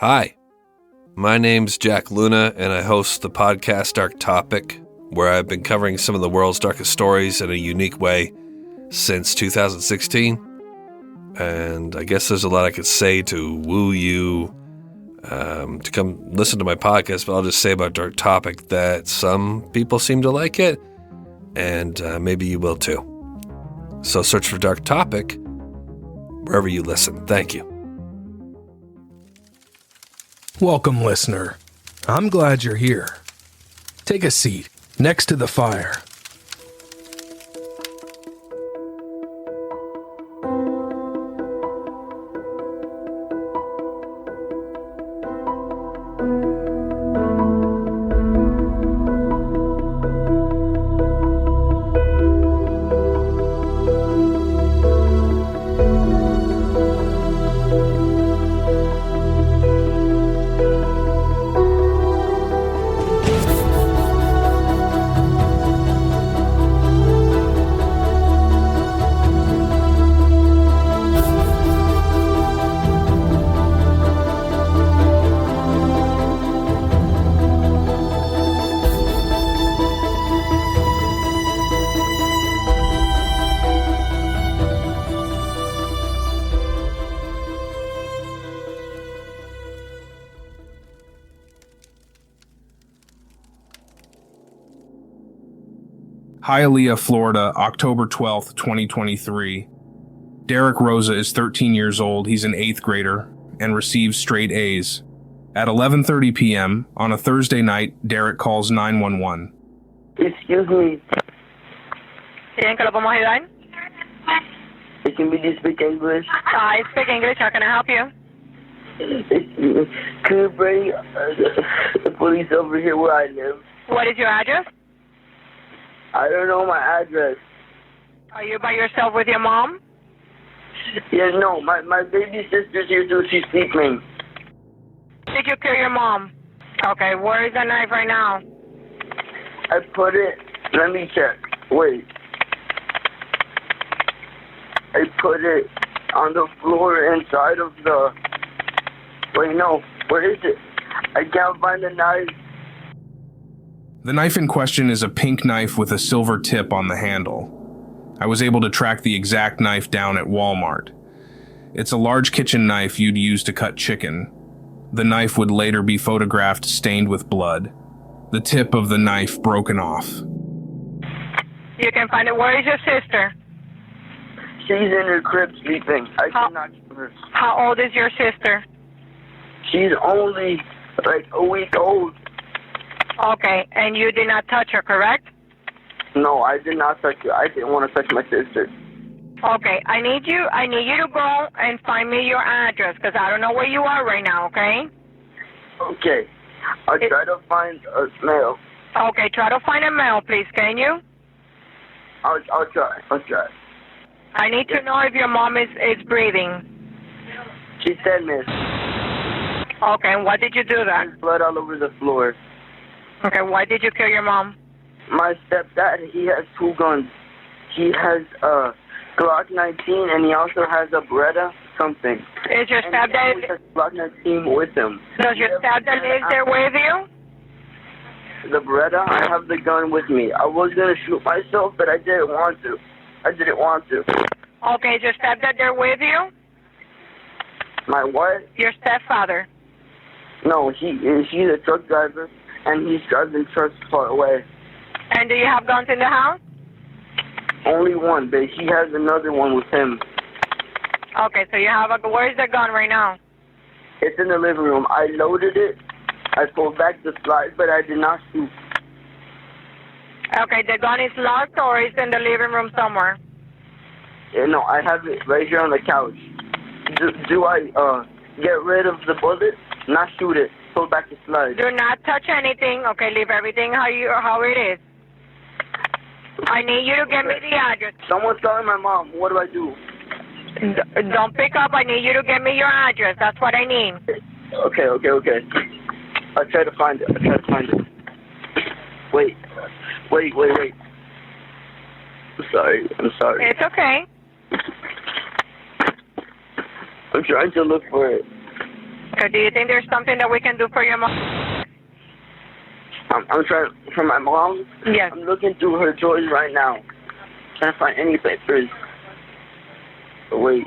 Hi, my name's Jack Luna, and I host the podcast Dark Topic, where I've been covering some of the world's darkest stories in a unique way since 2016. And I guess there's a lot I could say to woo you to come listen to my podcast, but I'll just say about Dark Topic that some people seem to like it, and maybe you will too. So search for Dark Topic wherever you listen. Thank you. Welcome, listener. I'm glad you're here. Take a seat next to the fire. Hialeah, Florida, October 12th, 2023. Derek Rosa is 13 years old. He's an 8th grader and receives straight A's. At 11:30 p.m. on a Thursday night, Derek calls 911. Excuse me. ¿Quieren que lo podemos ayudar? Can we just speak English? I speak English. How can I help you? Can you bring the police over here where I live? What is your address? I don't know my address. Are you by yourself with your mom? Yeah, no, my baby sister's here too. She's sleeping. Did you kill your mom? Okay, where is the knife right now? I put it, let me check. Wait. I put it on the floor inside of the... Wait, no. Where is it? I can't find the knife. The knife in question is a pink knife with a silver tip on the handle. I was able to track the exact knife down at Walmart. It's a large kitchen knife you'd use to cut chicken. The knife would later be photographed stained with blood. The tip of the knife broken off. You can find it. Where is your sister? She's in her crib sleeping. I cannot kill her. How old is your sister? She's only like a week old. Okay, and you did not touch her, correct? No, I did not touch her. I didn't want to touch my sister. Okay, I need you to go and find me your address, because I don't know where you are right now, okay? Okay. I'll try to find a mail. Okay, try to find a mail, please, can you? I'll try. I need to know if your mom is breathing. She said, miss. Okay, and what did you do then? There's blood all over the floor. Okay, why did you kill your mom? My stepdad, he has 2 guns. He has a Glock 19 and he also has a Beretta something. Is your stepdad... He has a Glock 19 with him. Does your stepdad live there with you? The Beretta, I have the gun with me. I was going to shoot myself, but I didn't want to. Okay, is your stepdad there with you? My what? Your stepfather. No, he's a truck driver, and he's driving trucks far away. And do you have guns in the house? Only one, but he has another one with him. Okay, so you have a... Where's the gun right now? It's in the living room. I loaded it. I pulled back the slide, but I did not shoot. Okay, the gun is locked or it's in the living room somewhere? Yeah, no, I have it right here on the couch. Do I get rid of the bullet? Not shoot it. Pull back the slide. Do not touch anything. Okay, leave everything how it is. I need you to get me the address. Someone's calling my mom. What do I do? Don't pick up. I need you to get me your address. That's what I need. Okay. I'll try to find it. Wait. I'm sorry. It's okay. I'm trying to look for it. Okay, do you think there's something that we can do for your mom? I'm trying for my mom. Yes. I'm looking through her drawers right now. Trying to find any papers. But wait.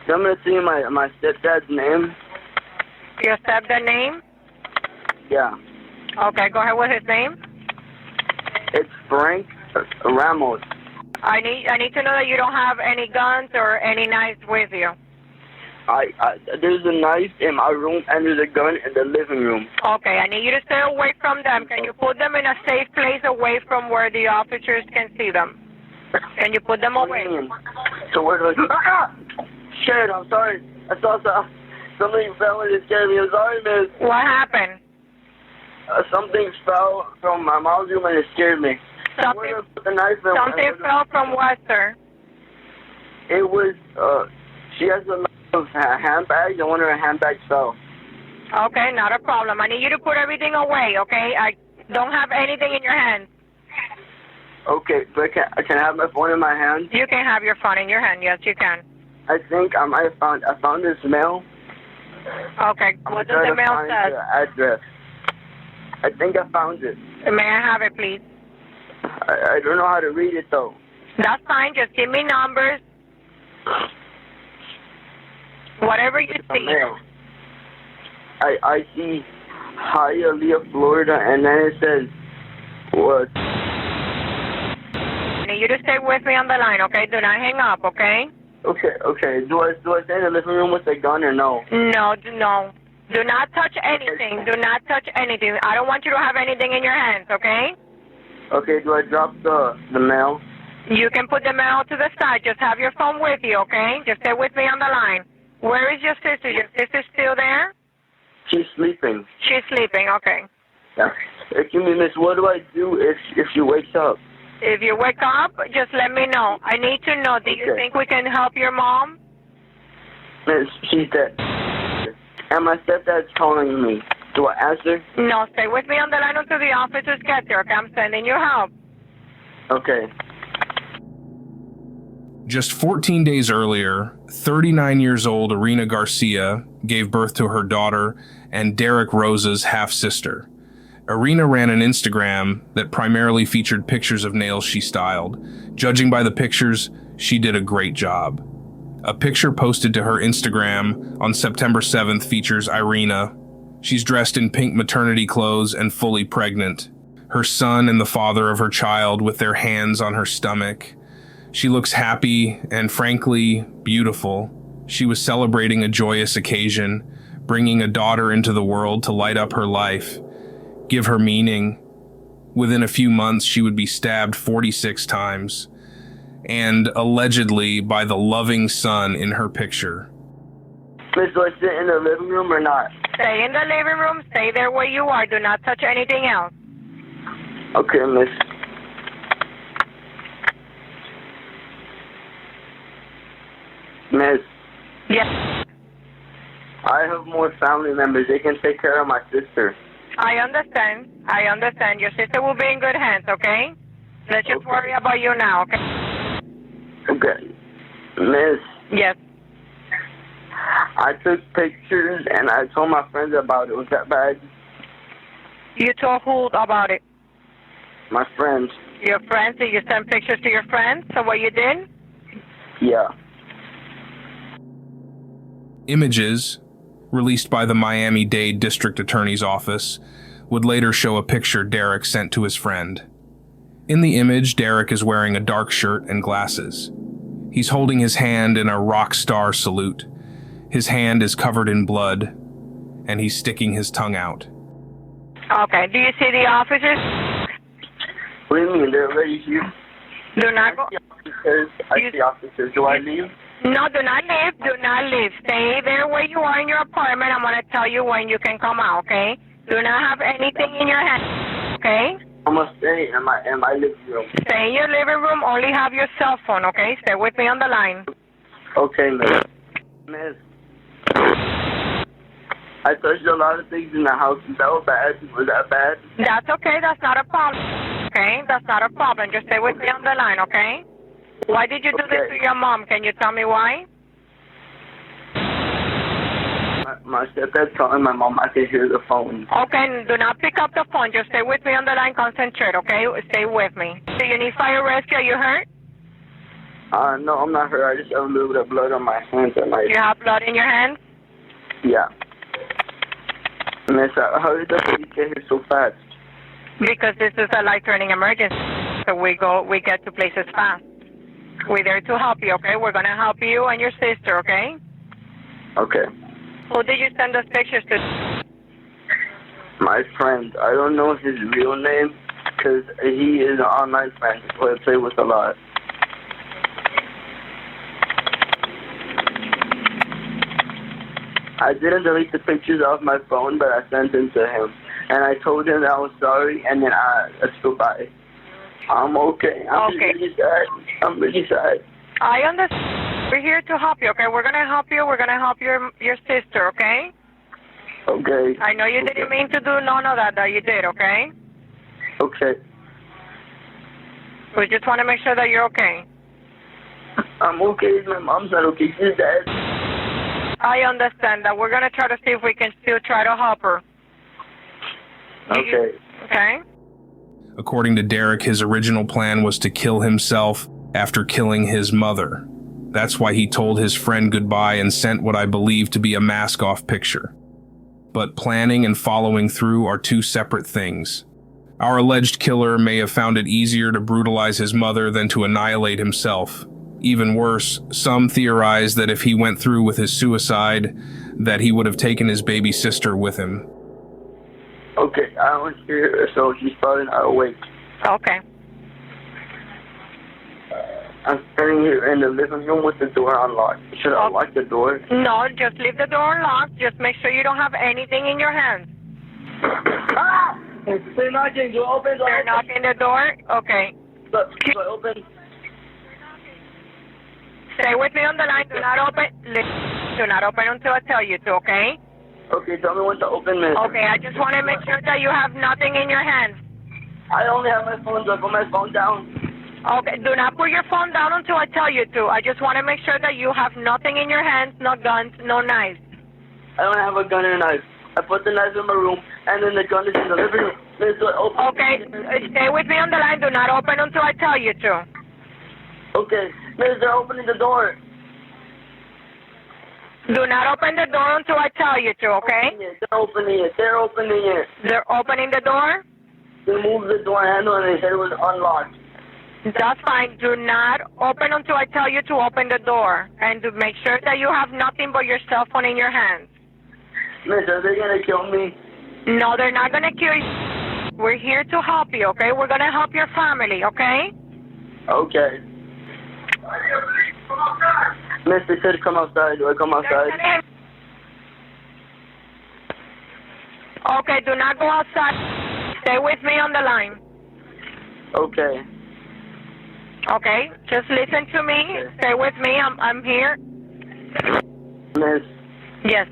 So I'm gonna see my stepdad's name. Your stepdad name? Yeah. Okay, go ahead with his name. It's Frank Ramos. I need to know that you don't have any guns or any knives with you. There's a knife in my room and there's a gun in the living room. Okay, I need you to stay away from them. Can you put them in a safe place away from where the officers can see them? Can you put them away? So where do I... Shit, I'm sorry. I saw something fell and it scared me. I'm sorry, miss. What happened? Something fell from my mom's room and it scared me. Something Put the knife in. fell from what, sir? It was, she has a lot of handbags. I wonder if her handbags fell. Okay, not a problem. I need you to put everything away, okay? I don't have anything in your hands. Okay, but can I have my phone in my hand? You can have your phone in your hand. Yes, you can. I think I might have found this mail. Okay, what does the mail say? The address. I think I found it. May I have it, please? I don't know how to read it, though. That's fine. Just give me numbers. Whatever you It's a see. mail. I see Hialeah, Florida, and then it says, what? I need you to stay with me on the line, okay? Do not hang up, okay? Okay. Do I stay in the living room with the gun or no? No. Do not touch anything. Do not touch anything. I don't want you to have anything in your hands, okay? Okay, do I drop the mail? You can put the mail to the side. Just have your phone with you, okay? Just stay with me on the line. Where is your sister? Your sister still there? She's sleeping. She's sleeping, okay. Yeah. Excuse me, miss, what do I do if she wakes up? If you wake up, just let me know. I need to know, do you think we can help your mom? Miss, she's dead. And my stepdad's calling me. Do I answer? No, stay with me on the line until the officers get there, okay? I'm sending you help. Okay. Just 14 days earlier, 39 years old Irina Garcia gave birth to her daughter and Derek Rosa's half-sister. Irina ran an Instagram that primarily featured pictures of nails she styled. Judging by the pictures, she did a great job. A picture posted to her Instagram on September 7th features Irina. She's dressed in pink maternity clothes and fully pregnant. Her son and the father of her child with their hands on her stomach. She looks happy and, frankly, beautiful. She was celebrating a joyous occasion, bringing a daughter into the world to light up her life, give her meaning. Within a few months, she would be stabbed 46 times, and allegedly by the loving son in her picture. Miss, do I sit in the living room or not? Stay in the living room. Stay there where you are. Do not touch anything else. Okay, miss. Miss, Yes. I have more family members. They can take care of my sister. I understand. Your sister will be in good hands, okay? Let's just worry about you now, okay? Okay. Miss, Yes. I took pictures and I told my friends about it. Was that bad? You told who about it? My friends. Your friends? Did you send pictures to your friends? So what you did? Yeah. Images, released by the Miami-Dade District Attorney's Office, would later show a picture Derek sent to his friend. In the image, Derek is wearing a dark shirt and glasses. He's holding his hand in a rock star salute. His hand is covered in blood, and he's sticking his tongue out. Okay. Do you see the officers? What do you mean? They're already here? Do not go. I see officers. Do I leave? No, do not leave. Do not leave. Stay there where you are in your apartment. I'm going to tell you when you can come out, okay? Do not have anything in your hand, okay? I'm going to stay in my living room. Stay in your living room. Only have your cell phone, okay? Stay with me on the line. Okay, miss. Miss, I touched a lot of things in the house. Is that bad? Was that bad? That's okay. That's not a problem, okay? That's not a problem. Just stay with me on the line, okay? Why did you do this to your mom? Can you tell me why? My stepdad's calling my mom. I can hear the phone. Okay, do not pick up the phone. Just stay with me on the line. Concentrate, okay? Stay with me. Do you need fire rescue? Are you hurt? No, I'm not hurt. I just have a little bit of blood on my hands and my... You have blood in your hands? Yeah. Miss, how did the police get here so fast? Because this is a life-threatening emergency, so we get to places fast. We're there to help you, okay? We're going to help you and your sister, okay? Okay. Who did you send those pictures to? My friend. I don't know his real name because he is an online friend who I play with a lot. I didn't delete the pictures off my phone, but I sent them to him. And I told him that I was sorry, and then I stood by. I'm okay. I'm really sad. I'm really sad. I understand. We're here to help you, okay? We're going to help you. We're going to help your sister, okay? Okay. I know you didn't mean to do none of that you did, okay? Okay. We just want to make sure that you're okay. I'm okay. My mom's not okay. She's dead. I understand that. We're going to try to see if we can still try to help her. Okay. Okay? According to Derek, his original plan was to kill himself after killing his mother. That's why he told his friend goodbye and sent what I believe to be a mask-off picture. But planning and following through are two separate things. Our alleged killer may have found it easier to brutalize his mother than to annihilate himself. Even worse, some theorize that if he went through with his suicide, that he would have taken his baby sister with him. Okay, I don't hear her, so she's probably not awake. Okay. I'm standing here in the living room with the door unlocked. Should I lock the door? No, just leave the door unlocked. Just make sure you don't have anything in your hands. Ah! They're knocking. You open the door. They're knocking the door? Okay. Look, so open. Stay with me on the line. Do not open. Do not open until I tell you to, okay? Okay, tell me when to open, miss. Okay, I just want to make sure that you have nothing in your hands. I only have my phone, so I put my phone down. Okay, do not put your phone down until I tell you to. I just want to make sure that you have nothing in your hands, no guns, no knives. I don't have a gun or a knife. I put the knife in my room, and then the gun is in the living room. Miss, open. Okay, stay with me on the line. Do not open until I tell you to. Okay, miss, they're opening the door. Do not open the door until I tell you to, okay? They're opening it. They're opening it. They're opening the door? They moved the door handle and they said it was unlocked. That's fine. Do not open until I tell you to open the door. And to make sure that you have nothing but your cell phone in your hands. Miss, are they going to kill me? No, they're not going to kill you. We're here to help you, okay? We're going to help your family, okay? Okay. Miss, they said come outside. Do I come outside? Okay, do not go outside. Stay with me on the line. Okay. Okay, just listen to me. Stay with me. I'm here. Miss, Yes.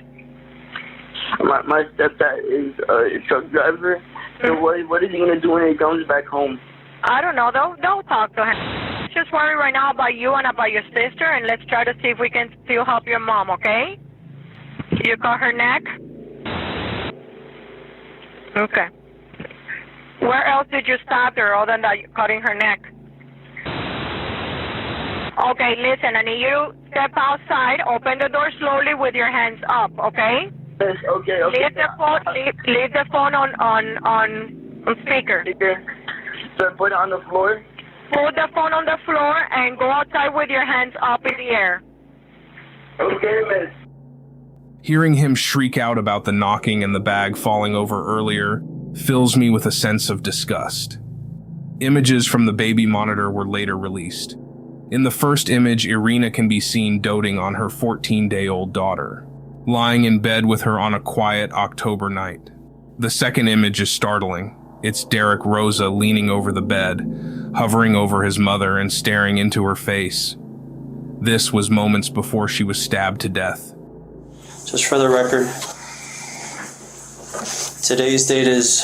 my stepdad is a truck driver. So what is he going to do when he comes back home? I don't know. Don't talk to him. Just worry right now about you and about your sister, and let's try to see if we can still help your mom, okay? You cut her neck? Okay. Where else did you stab her other than that, cutting her neck? Okay, listen, I need you to step outside, open the door slowly with your hands up, okay? Yes, okay. Leave the phone on speaker. So I put it on the floor? Put the phone on the floor and go outside with your hands up in the air. Okay, miss. Hearing him shriek out about the knocking and the bag falling over earlier fills me with a sense of disgust. Images from the baby monitor were later released. In the first image, Irina can be seen doting on her 14-day-old daughter, lying in bed with her on a quiet October night. The second image is startling. It's Derek Rosa leaning over the bed, hovering over his mother and staring into her face. This was moments before she was stabbed to death. Just for the record, today's date is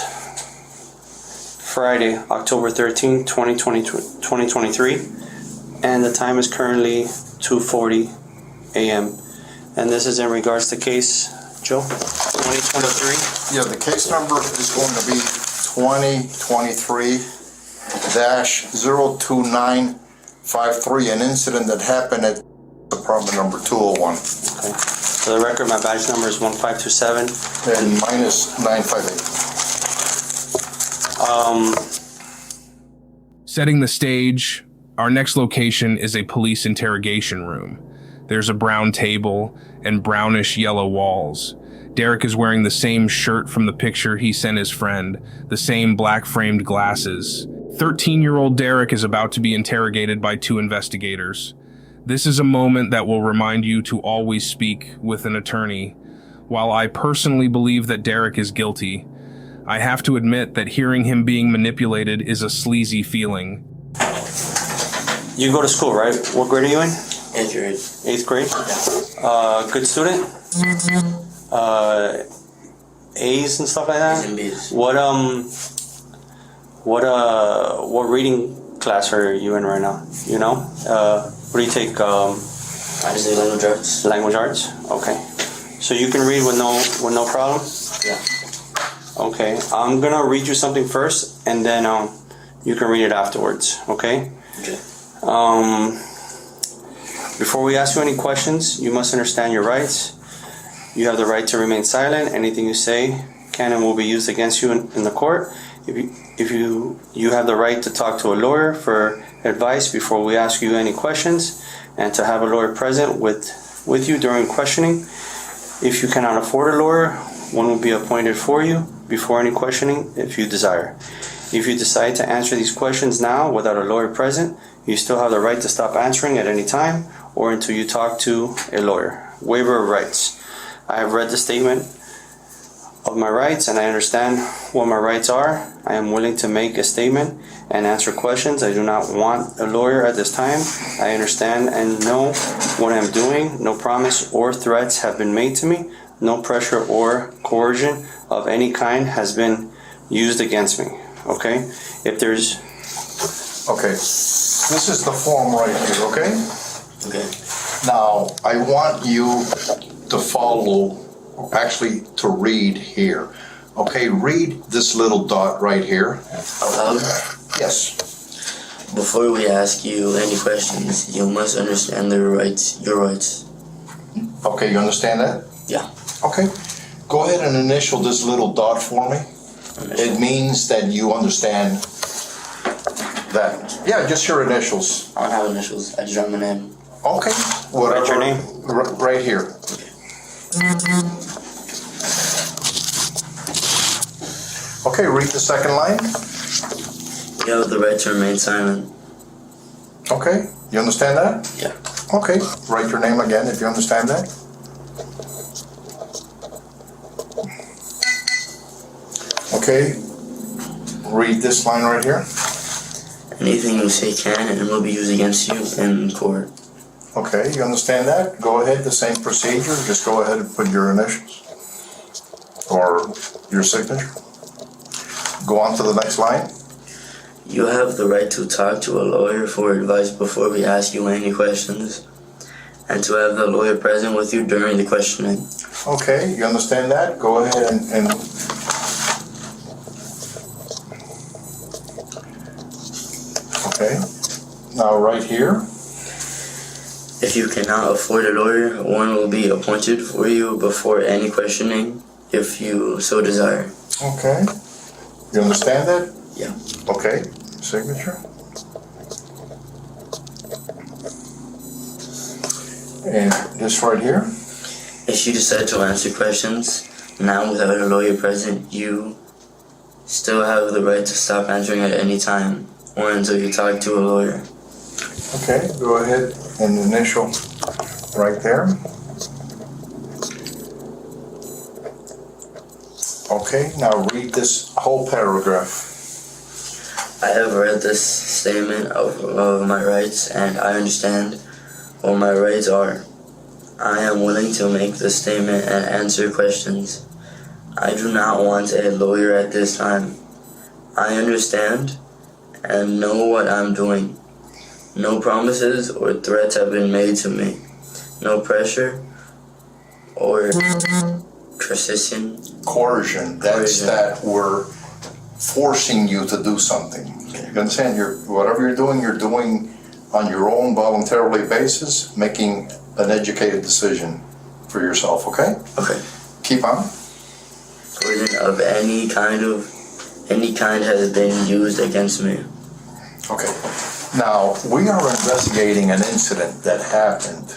Friday, October 13th, 2023, and the time is currently 2:40 a.m. And this is in regards to case Joe, 2023. Yeah, the case number is going to be 2023-02953, an incident that happened at apartment number 201. Okay. For the record, my badge number is 1527. And minus 958. Setting the stage, our next location is a police interrogation room. There's a brown table and brownish yellow walls. Derek is wearing the same shirt from the picture he sent his friend, the same black-framed glasses. 13-year-old Derek is about to be interrogated by 2 investigators. This is a moment that will remind you to always speak with an attorney. While I personally believe that Derek is guilty, I have to admit that hearing him being manipulated is a sleazy feeling. You go to school, right? What grade are you in? 8th grade. 8th grade? Yeah. Good student? A's and stuff like that? A's and B's. What reading class are you in right now? You know? What do you take? I just do language arts. Language arts? Okay. So you can read with no problem? Yeah. Okay. I'm gonna read you something first, and then you can read it afterwards. Okay? Okay. Before we ask you any questions, you must understand your rights. You have the right to remain silent. Anything you say can and will be used against you in the court. If you have the right to talk to a lawyer for advice before we ask you any questions, and to have a lawyer present with you during questioning. If you cannot afford a lawyer, one will be appointed for you before any questioning if you desire. If you decide to answer these questions now without a lawyer present, you still have the right to stop answering at any time or until you talk to a lawyer. Waiver of rights. I have read the statement of my rights and I understand what my rights are. I am willing to make a statement and answer questions. I do not want a lawyer at this time. I understand and know what I am doing. No promise or threats have been made to me. No pressure or coercion of any kind has been used against me. Okay? If there's... Okay, this is the form right here, okay? Okay. Now, I want you to follow, actually to read here. Okay, read this little dot right here. Out loud? Yes. Before we ask you any questions, you must understand your rights. Okay, you understand that? Yeah. Okay. Go ahead and initial this little dot for me. It means that you understand that. Yeah, just your initials. I don't have initials. I just write my name. Okay. Whatever. What's your name? Right here. Okay, read the second line. You have the right to remain silent. Okay, you understand that? Yeah. Okay, write your name again if you understand that. Okay, read this line right here. Anything you say can and will be used against you in court. Okay, you understand that? Go ahead, the same procedure, just go ahead and put your initials or your signature. Go on to the next line. You have the right to talk to a lawyer for advice before we ask you any questions, and to have the lawyer present with you during the questioning. Okay, you understand that? Go ahead and okay. Now right here. If you cannot afford a lawyer, one will be appointed for you before any questioning, if you so desire. Okay. You understand that? Yeah. Okay. Signature. And this right here. If you decide to answer questions now without a lawyer present, you still have the right to stop answering at any time or until you talk to a lawyer. Okay, go ahead and initial right there. Okay, now read this whole paragraph. I have read this statement of my rights and I understand what my rights are. I am willing to make this statement and answer questions. I do not want a lawyer at this time. I understand and know what I'm doing. No promises or threats have been made to me. No pressure or Coercion. That's that we're forcing you to do something. You understand? Whatever you're doing on your own voluntarily basis, making an educated decision for yourself, okay? Okay. Keep on. Coercion of any kind has been used against me. Okay. Now, we are investigating an incident that happened,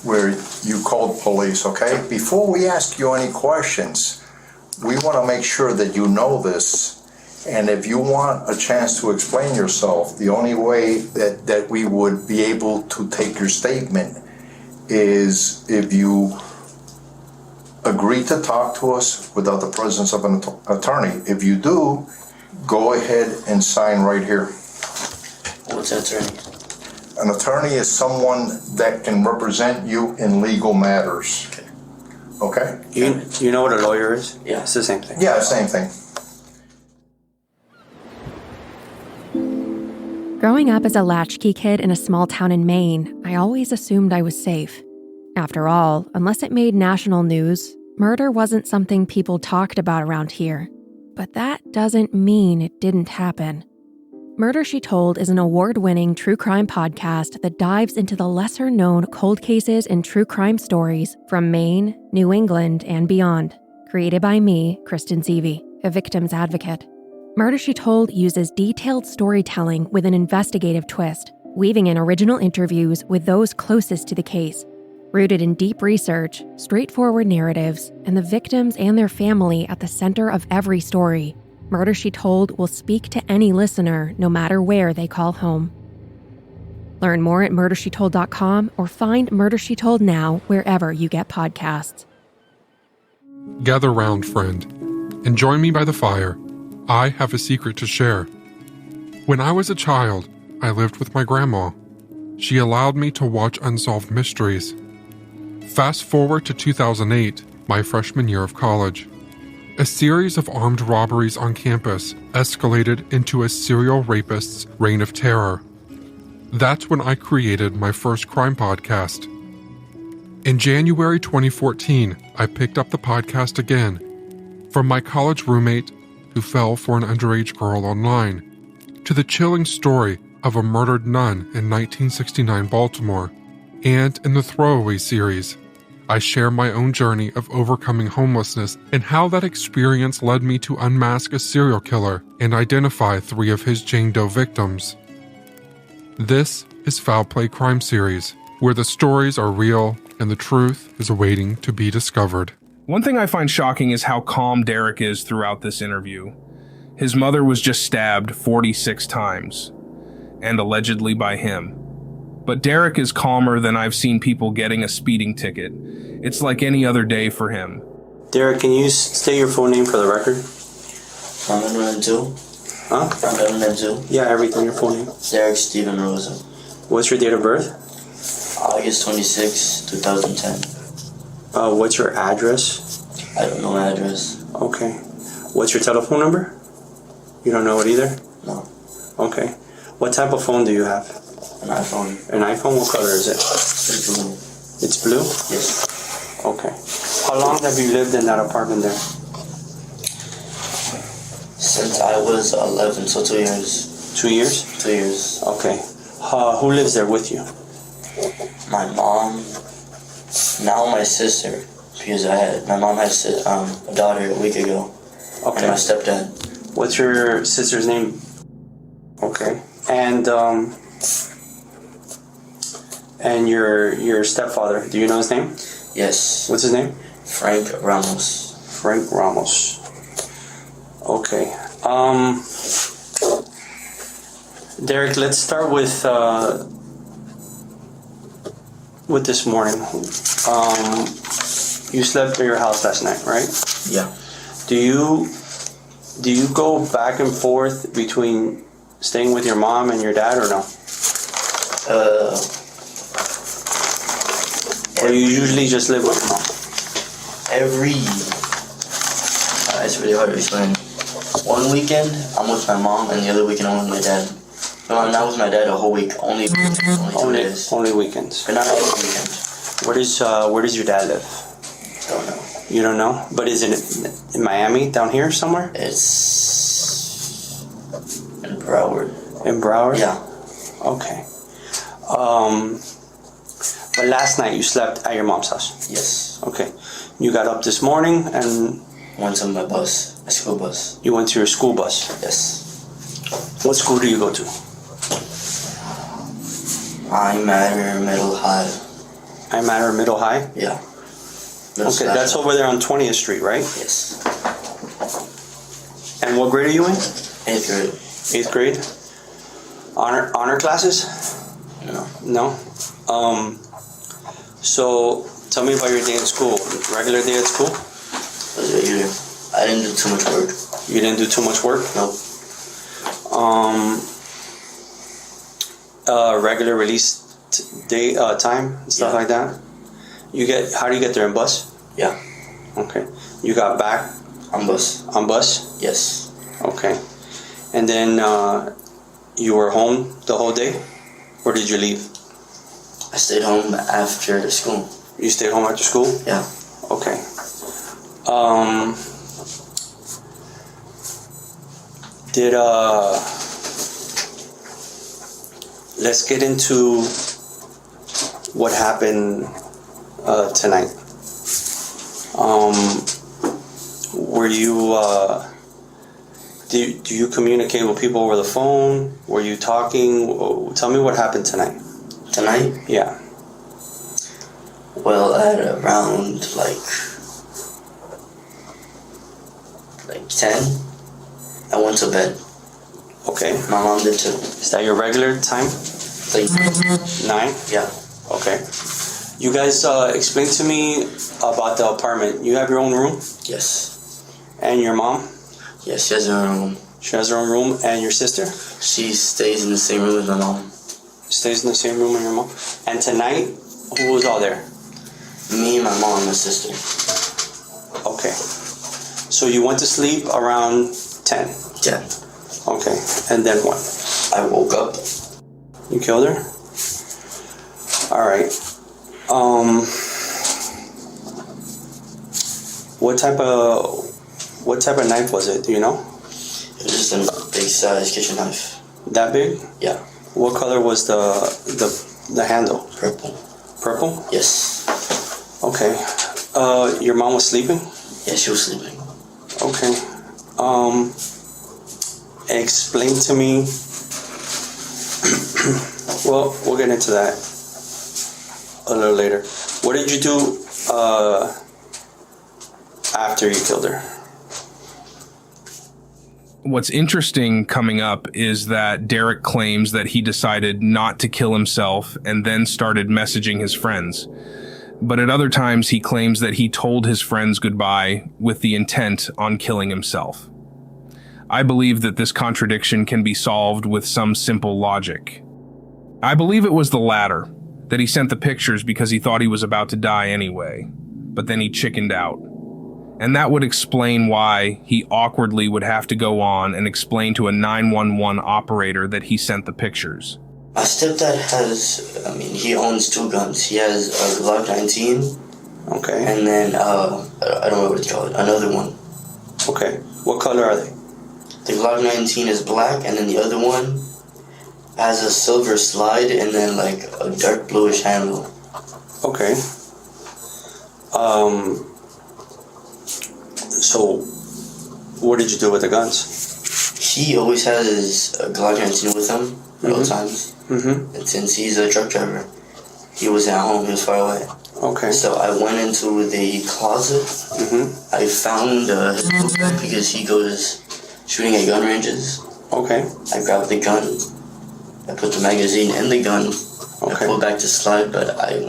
where you called police, okay? Before we ask you any questions, we want to make sure that you know this. And if you want a chance to explain yourself, the only way that we would be able to take your statement is if you agree to talk to us without the presence of an attorney. If you do, go ahead and sign right here. What's an attorney? An attorney is someone that can represent you in legal matters. Okay? You know what a lawyer is? Yeah. It's the same thing. Yeah, same thing. Growing up as a latchkey kid in a small town in Maine, I always assumed I was safe. After all, unless it made national news, murder wasn't something people talked about around here. But that doesn't mean it didn't happen. Murder, She Told is an award-winning true crime podcast that dives into the lesser-known cold cases and true crime stories from Maine, New England, and beyond. Created by me, Kristen Seavey, a victim's advocate. Murder, She Told uses detailed storytelling with an investigative twist, weaving in original interviews with those closest to the case. Rooted in deep research, straightforward narratives, and the victims and their family at the center of every story, Murder, She Told will speak to any listener, no matter where they call home. Learn more at murdershetold.com or find Murder, She Told now wherever you get podcasts. Gather round, friend, and join me by the fire. I have a secret to share. When I was a child, I lived with my grandma. She allowed me to watch unsolved mysteries. Fast forward to 2008, my freshman year of college. A series of armed robberies on campus escalated into a serial rapist's reign of terror. That's when I created my first crime podcast. In January 2014, I picked up the podcast again from my college roommate who fell for an underage girl online, to the chilling story of a murdered nun in 1969 Baltimore, and in the Throwaway series, I share my own journey of overcoming homelessness and how that experience led me to unmask a serial killer and identify 3 of his Jane Doe victims. This is Foul Play Crime Series, where the stories are real and the truth is waiting to be discovered. One thing I find shocking is how calm Derek is throughout this interview. His mother was just stabbed 46 times, and allegedly by him. But Derek is calmer than I've seen people getting a speeding ticket. It's like any other day for him. Derek, can you state your full name for the record? I'm Two. Huh? I'm Two. Yeah, everything, your full name. Derek Stephen Rosa. What's your date of birth? August 26, 2010. What's your address? I don't know my address. Okay. What's your telephone number? You don't know it either? No. Okay. What type of phone do you have? An iPhone. An iPhone? What color is it? It's blue. It's blue? Yes. Okay. How long have you lived in that apartment there? Since I was 11, so 2 years. 2 years? 2 years. Okay. Who lives there with you? My mom, now my sister, because my mom had a daughter a week ago. Okay. And my stepdad. What's your sister's name? Okay. And your stepfather, do you know his name? Yes. What's his name? Frank Ramos. Frank Ramos. Okay. Derek, let's start with this morning. You slept at your house last night, right? Yeah. Do you go back and forth between staying with your mom and your dad, or no? Or you usually just live with your mom? It's really hard to explain. One weekend, I'm with my mom, and the other weekend, I'm with my dad. No, I'm not with my dad a whole week. Only 2 days. Only weekends. But not every weekend. Where does your dad live? You don't know? But is it in Miami, down here somewhere? It's in Broward. In Broward? Yeah. Okay. But last night you slept at your mom's house? Yes. Okay. You got up this morning and... Went to my bus, my school bus. You went to your school bus? Yes. What school do you go to? I'm at Middle High. I'm at Middle High? Yeah. Okay, that's over there on 20th Street, right? Yes. And what grade are you in? 8th grade. 8th grade? Honor classes? No. No? So, tell me about your day at school. Regular day at school? I didn't do too much work. You didn't do too much work? Nope. Regular release day time and stuff like that? How do you get there, in bus? Yeah. Okay. You got back? On bus. On bus? Yes. Okay. And then you were home the whole day? Or did you leave? I stayed home after school. You stayed home after school? Yeah. Okay. Let's get into what happened tonight. Were you, do you communicate with people over the phone? Were you talking? Tell me what happened tonight. Tonight? Yeah. Well, at around like 10, I went to bed. Okay. My mom did too. Is that your regular time? Like 9? Yeah. Okay. You guys explain to me about the apartment. You have your own room? Yes. And your mom? Yes, she has her own room. She has her own room. And your sister? She stays in the same room as my mom. Stays in the same room with your mom? And tonight, who was all there? Me, my mom, and my sister. Okay. So you went to sleep around 10? 10. Okay. And then what? I woke up. You killed her? All right. What type of knife was it? Do you know? It was just a big size kitchen knife. That big? Yeah. What color was the handle? Purple. Purple? Yes. Okay. Your mom was sleeping? Yeah, she was sleeping. Okay. Explain to me. Well, we'll get into that a little later. What did you do after you killed her? What's interesting coming up is that Derek claims that he decided not to kill himself and then started messaging his friends. But at other times, he claims that he told his friends goodbye with the intent on killing himself. I believe that this contradiction can be solved with some simple logic. I believe it was the latter, that he sent the pictures because he thought he was about to die anyway, but then he chickened out. And that would explain why he awkwardly would have to go on and explain to a 911 operator that he sent the pictures. My stepdad he owns 2 guns. He has a Glock 19. Okay. And then, I don't know what it's called, another one. Okay. What color are they? The Glock 19 is black, and then the other one has a silver slide and then like a dark bluish handle. Okay. So, what did you do with the guns? He always has his Glock 19 with him at all times. Mm-hmm. And since he's a truck driver, he wasn't at home, he was far away. Okay. So I went into the closet. Mm-hmm. I found his book because he goes shooting at gun ranges. Okay. I grabbed the gun. I put the magazine in the gun. Okay. I pulled back the slide, but I didn't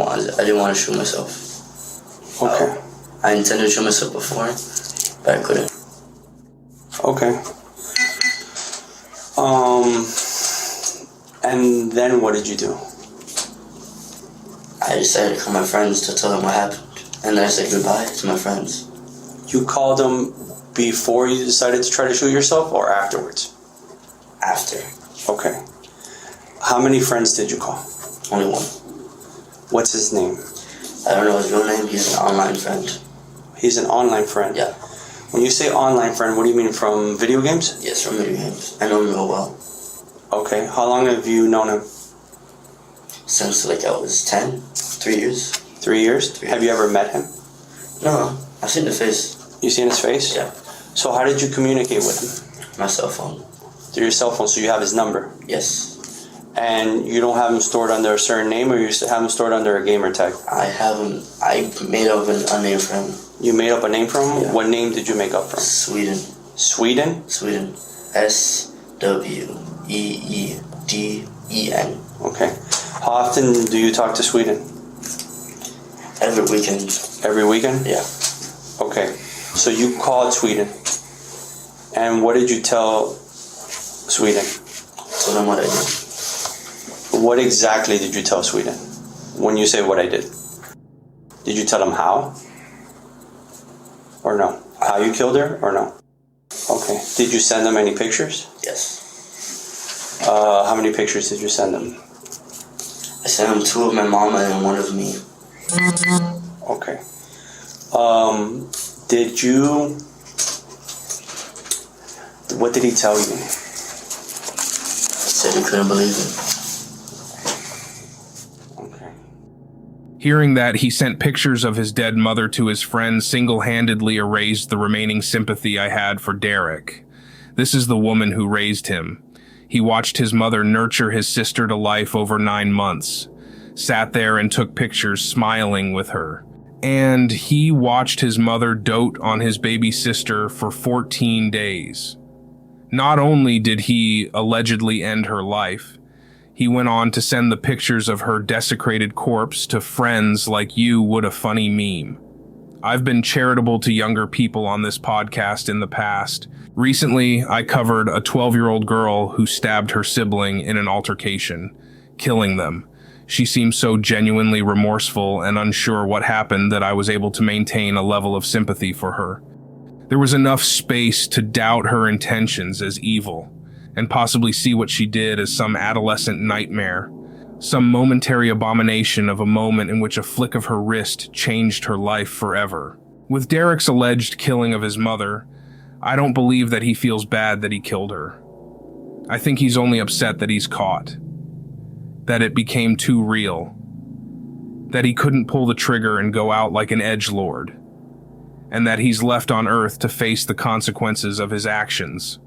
want to shoot myself. Okay. I intended to shoot myself before, but I couldn't. Okay. And then what did you do? I decided to call my friends to tell them what happened. And then I said goodbye to my friends. You called them before you decided to try to shoot yourself or afterwards? After. Okay. How many friends did you call? Only one. What's his name? I don't know his real name. He's an online friend. He's an online friend? Yeah. When you say online friend, what do you mean, from video games? Yes, from video games. I know him real well. Okay. How long have you known him? Since like I was 10, 3 years. 3 years? Have you ever met him? No, I've seen the face. You seen his face? Yeah. So how did you communicate with him? My cell phone. Through your cell phone, so you have his number? Yes. And you don't have him stored under a certain name, or you have him stored under a gamer tag? I made up a name for him. You made up a name for him? Yeah. What name did you make up for him? Sweden. Sweden? Sweden. SWEEDEN. Okay. How often do you talk to Sweden? Every weekend. Every weekend? Yeah. Okay. So you called Sweden. And what did you tell Sweden? Told him what I did. What exactly did you tell Sweden when you say what I did? Did you tell him how? Or no? How you killed her or no? Okay. Did you send them any pictures? Yes. How many pictures did you send them? I sent him 2 of my mama and 1 of me. Okay. Did you... What did he tell you? He said he couldn't believe it. Okay. Hearing that he sent pictures of his dead mother to his friends single-handedly erased the remaining sympathy I had for Derek. This is the woman who raised him. He watched his mother nurture his sister to life over 9 months, sat there and took pictures smiling with her. And he watched his mother dote on his baby sister for 14 days. Not only did he allegedly end her life, he went on to send the pictures of her desecrated corpse to friends like you would a funny meme. I've been charitable to younger people on this podcast in the past. Recently, I covered a 12-year-old girl who stabbed her sibling in an altercation, killing them. She seemed so genuinely remorseful and unsure what happened that I was able to maintain a level of sympathy for her. There was enough space to doubt her intentions as evil, and possibly see what she did as some adolescent nightmare, some momentary abomination of a moment in which a flick of her wrist changed her life forever. With Derek's alleged killing of his mother, I don't believe that he feels bad that he killed her. I think he's only upset that he's caught, that it became too real, that he couldn't pull the trigger and go out like an edgelord, and that he's left on Earth to face the consequences of his actions.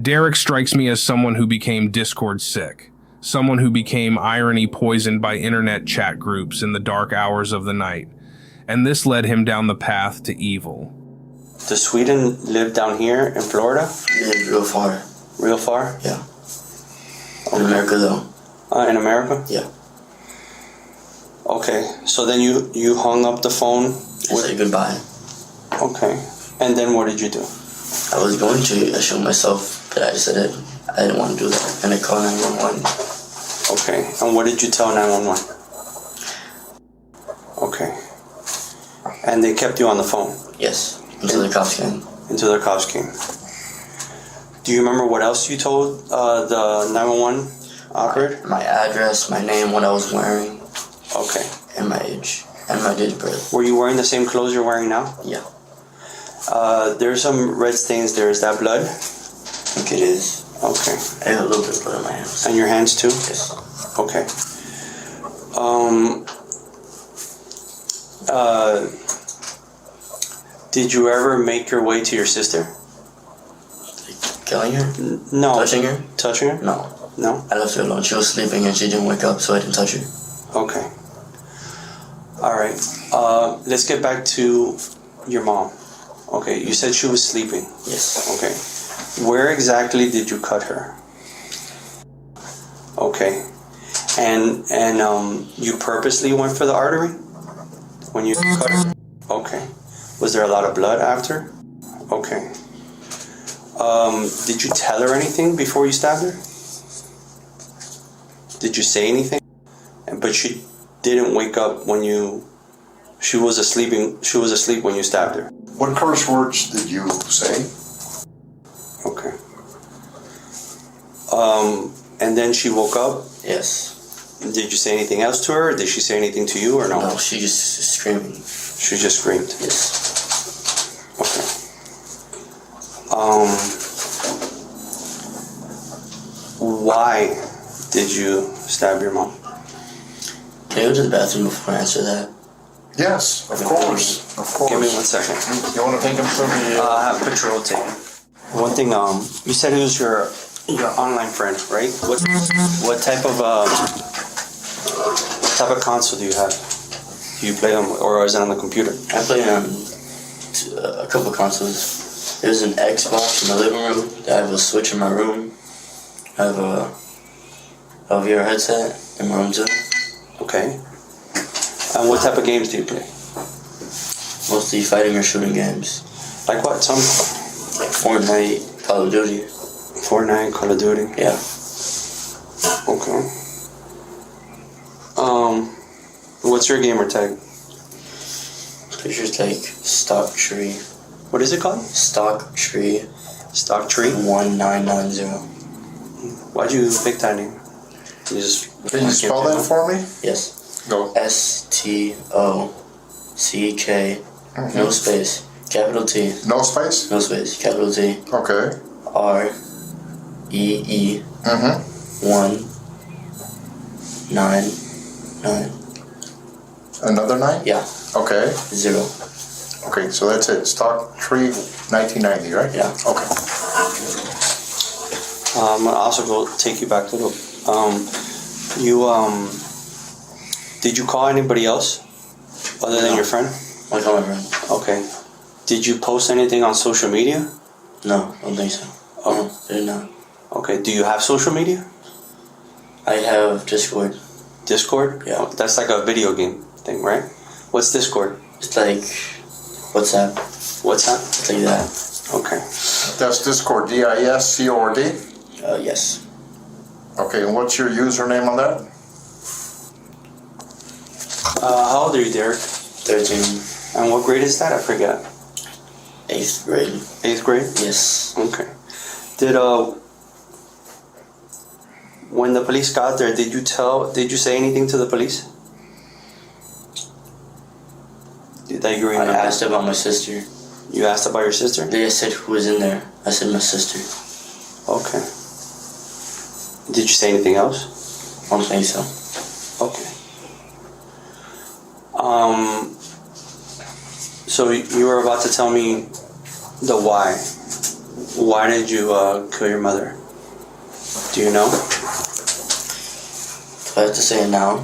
Derek strikes me as someone who became Discord sick, someone who became irony poisoned by internet chat groups in the dark hours of the night, and this led him down the path to evil. Does Sweden live down here in Florida? He lived real far. Real far? Yeah. In America, though. In America? Yeah. Okay, so then you hung up the phone? I said goodbye. Okay, and then what did you do? I was going to show myself, but I decided I didn't want to do that, and I called 911. Okay, and what did you tell 911? Okay. And they kept you on the phone? Yes, until the cops came. Until the cops came. Do you remember what else you told the 911 operator? My address, my name, what I was wearing. Okay. And my age, and my date of birth. Were you wearing the same clothes you're wearing now? Yeah. There's some red stains there. Is that blood? I think it is. Okay. I have a little bit of blood on my hands. And your hands too? Yes. Okay. Did you ever make your way to your sister? Killing her? No. Touching her? Touching her? No. No? I left her alone. She was sleeping and she didn't wake up, so I didn't touch her. Okay. All right. Let's get back to your mom. Okay, you said she was sleeping. Yes. Okay. Where exactly did you cut her? Okay. And you purposely went for the artery when you cut her? Okay. Was there a lot of blood after? Okay. Did you tell her anything before you stabbed her? Did you say anything? But she didn't wake up when you... She was asleep when you stabbed her. What curse words did you say? Okay. And then she woke up? Yes. Did you say anything else to her? Or did she say anything to you or no? No, she just screamed. She just screamed? Yes. Why did you stab your mom? Can I go to the bathroom before I answer that? Yes, of course. Of course. Give me 1 second. You want to take him to the... I have a picture I'll take. One thing, you said it was your online friend, right? What type of console do you have? Do you play them, or is it on the computer? I play on a couple consoles. There's an Xbox in the living room. I have a Switch in my room. I have a VR headset in my room too. Okay. And what type of games do you play? Mostly fighting or shooting games. Like what? Some like Fortnite, Call of Duty. Fortnite, Call of Duty. Yeah. Okay. What's your gamer tag? Pictures like Stock Tree. What is it called? Stock Tree. Stock Tree? 1990. Why'd you pick that name? Can you spell that for me? Yes. Go. STOCK. No space. Capital T. No space? No space. Capital T. Okay. REE. 199. Another 9? Yeah. Okay. 0. Okay, so that's it. Stock Tree 1990, right? Yeah. Okay. I'm gonna also go take you back to the. Did you call anybody else other than your friend? I call my friend. Okay. Did you post anything on social media? No, I don't think so. Oh, I did not. Okay. Do you have social media? I have Discord. Discord? Yeah. That's like a video game thing, right? What's Discord? It's like WhatsApp. WhatsApp? It's like that. Okay. That's Discord, DISCORD? Yes. Okay, and what's your username on that? How old are you, Derek? 13. And what grade is that? I forget. 8th grade. 8th grade? Yes. Okay. When the police got there, did you say anything to the police? That you remember? I asked about my sister. You asked about your sister? They said who was in there. I said my sister. Okay. Did you say anything else? I don't think so. Okay. So you were about to tell me the why. Why did you kill your mother? Do you know? Do I have to say it now?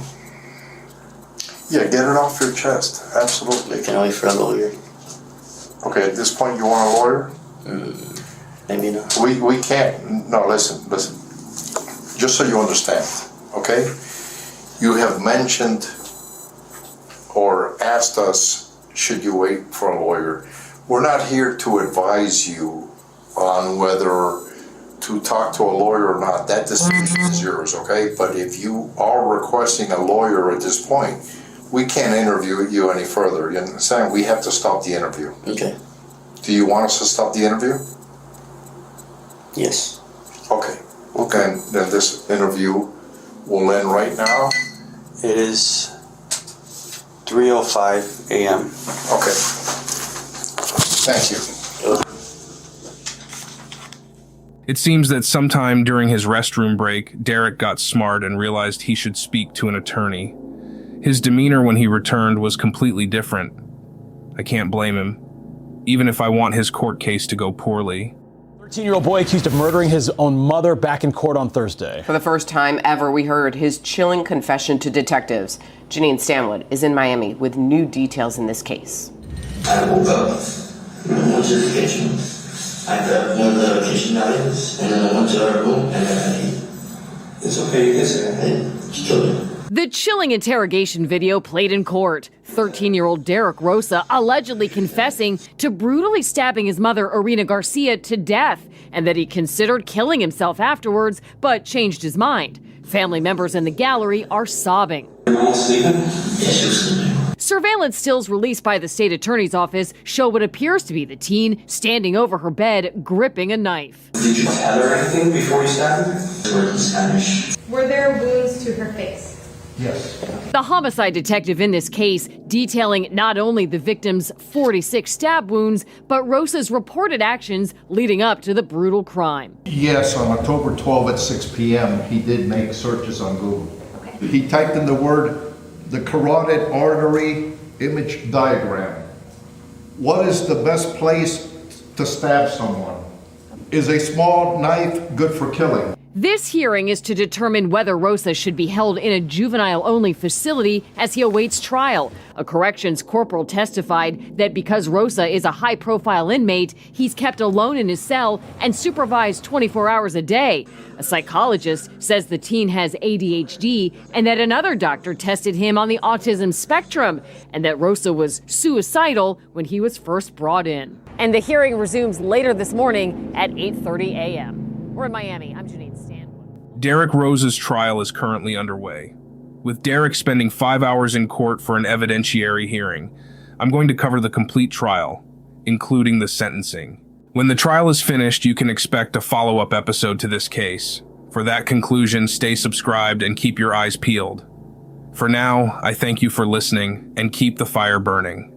Yeah, get it off your chest. Absolutely. Can I wait for a lawyer? Okay, at this point, you want a lawyer? Maybe not. We can't. No, listen. Just so you understand, okay? You have mentioned or asked us, should you wait for a lawyer? We're not here to advise you on whether to talk to a lawyer or not. That decision is yours, okay? But if you are requesting a lawyer at this point, we can't interview you any further. You understand? We have to stop the interview. Okay. Do you want us to stop the interview? Yes. Okay. Okay. Then this interview will end right now. It is 3:05 a.m. Okay. Thank you. It seems that sometime during his restroom break, Derek got smart and realized he should speak to an attorney. His demeanor when he returned was completely different. I can't blame him, even if I want his court case to go poorly. 13-year-old boy accused of murdering his own mother back in court on Thursday. For the first time ever, we heard his chilling confession to detectives. Janine Stanwood is in Miami with new details in this case. I woke up and I went to the kitchen. I grabbed one of the kitchen knives and then I went to her room and then I ate. It's okay, you can say that. She killed him. The chilling interrogation video played in court. 13-year-old Derek Rosa allegedly confessing to brutally stabbing his mother, Irina Garcia, to death, and that he considered killing himself afterwards, but changed his mind. Family members in the gallery are sobbing. Your mom sleeping? Yes, she was sleeping. Surveillance stills released by the state attorney's office show what appears to be the teen standing over her bed, gripping a knife. Did you tell her anything before you stabbed her? Were in Spanish. Were there wounds to her face? Yes. The homicide detective in this case detailing not only the victim's 46 stab wounds, but Rosa's reported actions leading up to the brutal crime. Yes, on October 12 at 6 p.m., he did make searches on Google. He typed in the word, the carotid artery image diagram. What is the best place to stab someone? Is a small knife good for killing? This hearing is to determine whether Rosa should be held in a juvenile-only facility as he awaits trial. A corrections corporal testified that because Rosa is a high-profile inmate, he's kept alone in his cell and supervised 24 hours a day. A psychologist says the teen has ADHD and that another doctor tested him on the autism spectrum and that Rosa was suicidal when he was first brought in. And the hearing resumes later this morning at 8:30 a.m. We're in Miami. I'm Janine Stanwood. Derek Rosa's trial is currently underway, with Derek spending 5 hours in court for an evidentiary hearing. I'm going to cover the complete trial, including the sentencing. When the trial is finished, you can expect a follow-up episode to this case. For that conclusion, stay subscribed and keep your eyes peeled. For now, I thank you for listening and keep the fire burning.